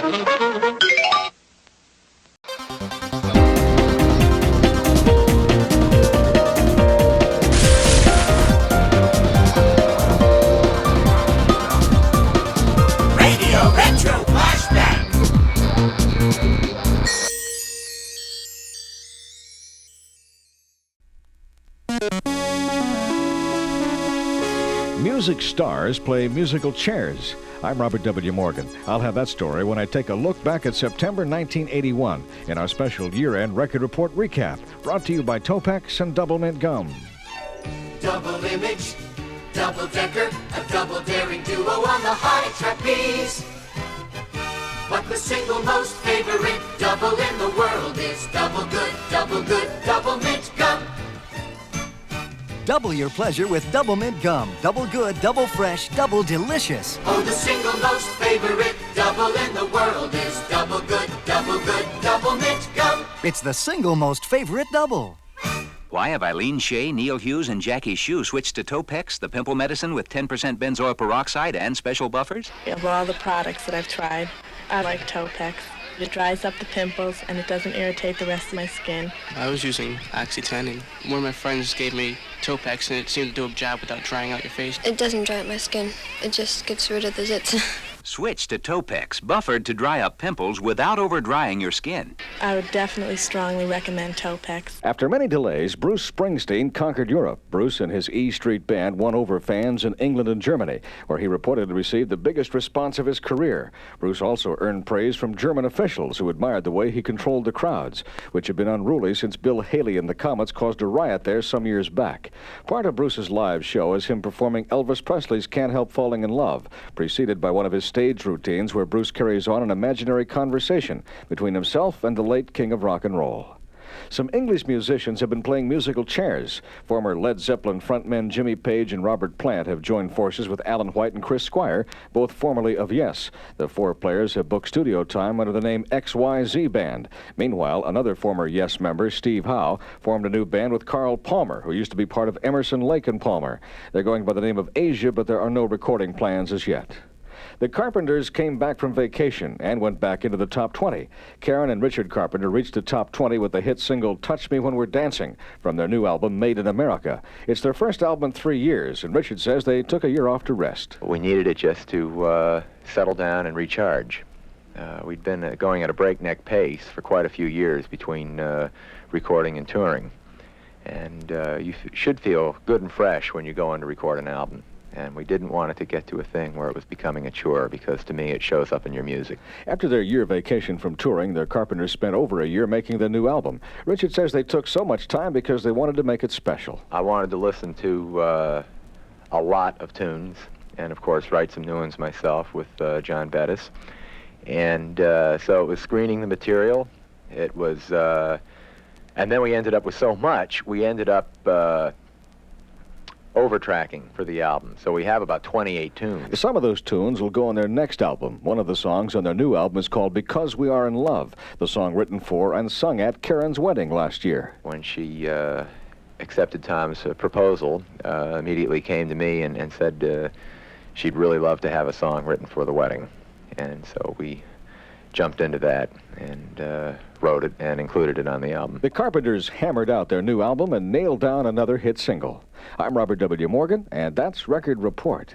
RadioRetro Flashback. Music stars play musical chairs. I'm Robert W. Morgan. I'll have that story when I take a look back at September 1981 in our special year-end record report recap, brought to you by Topax and Doublemint Gum. Double image, double decker, a double daring duo on the high trapeze. But the single most favorite double in the world is double good, double mint gum. Double your pleasure with Doublemint Gum. Double good, double fresh, double delicious. Oh, the single most favorite double in the world is double good, double mint gum. It's the single most favorite double. Why have Eileen Shea, Neil Hughes, and Jackie Shue switched to Topex, the pimple medicine with 10% benzoyl peroxide and special buffers? Of all the products that I've tried, I like Topex. It dries up the pimples and it doesn't irritate the rest of my skin. I was using Oxyten, and one of my friends gave me Topex, and it seemed to do a job without drying out your face. It doesn't dry out my skin. It just gets rid of the zits. Switch to Topex, buffered to dry up pimples without over-drying your skin. I would definitely strongly recommend Topex. After many delays, Bruce Springsteen conquered Europe. Bruce and his E Street Band won over fans in England and Germany, where he reportedly received the biggest response of his career. Bruce also earned praise from German officials who admired the way he controlled the crowds, which had been unruly since Bill Haley and the Comets caused a riot there some years back. Part of Bruce's live show is him performing Elvis Presley's Can't Help Falling in Love, preceded by one of his stage routines where Bruce carries on an imaginary conversation between himself and the late king of rock and roll. Some English musicians have been playing musical chairs. Former Led Zeppelin frontmen Jimmy Page and Robert Plant have joined forces with Alan White and Chris Squire, both formerly of Yes. The four players have booked studio time under the name XYZ Band. Meanwhile, another former Yes member, Steve Howe, formed a new band with Carl Palmer, who used to be part of Emerson, Lake and Palmer. They're going by the name of Asia, but there are no recording plans as yet. The Carpenters came back from vacation and went back into the top 20. Karen and Richard Carpenter reached the top 20 with the hit single Touch Me When We're Dancing from their new album Made in America. It's their first album in 3 years, and Richard says they took a year off to rest. We needed it just to settle down and recharge. We'd been going at a breakneck pace for quite a few years between recording and touring. And you should feel good and fresh when you go in to record an album. And we didn't want it to get to a thing where it was becoming a chore, because to me it shows up in your music. After their year vacation from touring, the Carpenters spent over a year making their new album. Richard says they took so much time because they wanted to make it special. I wanted to listen to a lot of tunes, and of course write some new ones myself with John Bettis. And so it was screening the material. It was, and then we ended up with so much, we ended up overtracking for the album. So we have about 28 tunes. Some of those tunes will go on their next album. One of the songs on their new album is called Because We Are in Love, the song written for and sung at Karen's wedding last year. When she accepted Tom's proposal, immediately came to me and said she'd really love to have a song written for the wedding. And so we jumped into that and wrote it and included it on the album. The Carpenters hammered out their new album and nailed down another hit single. I'm Robert W. Morgan, and that's Record Report.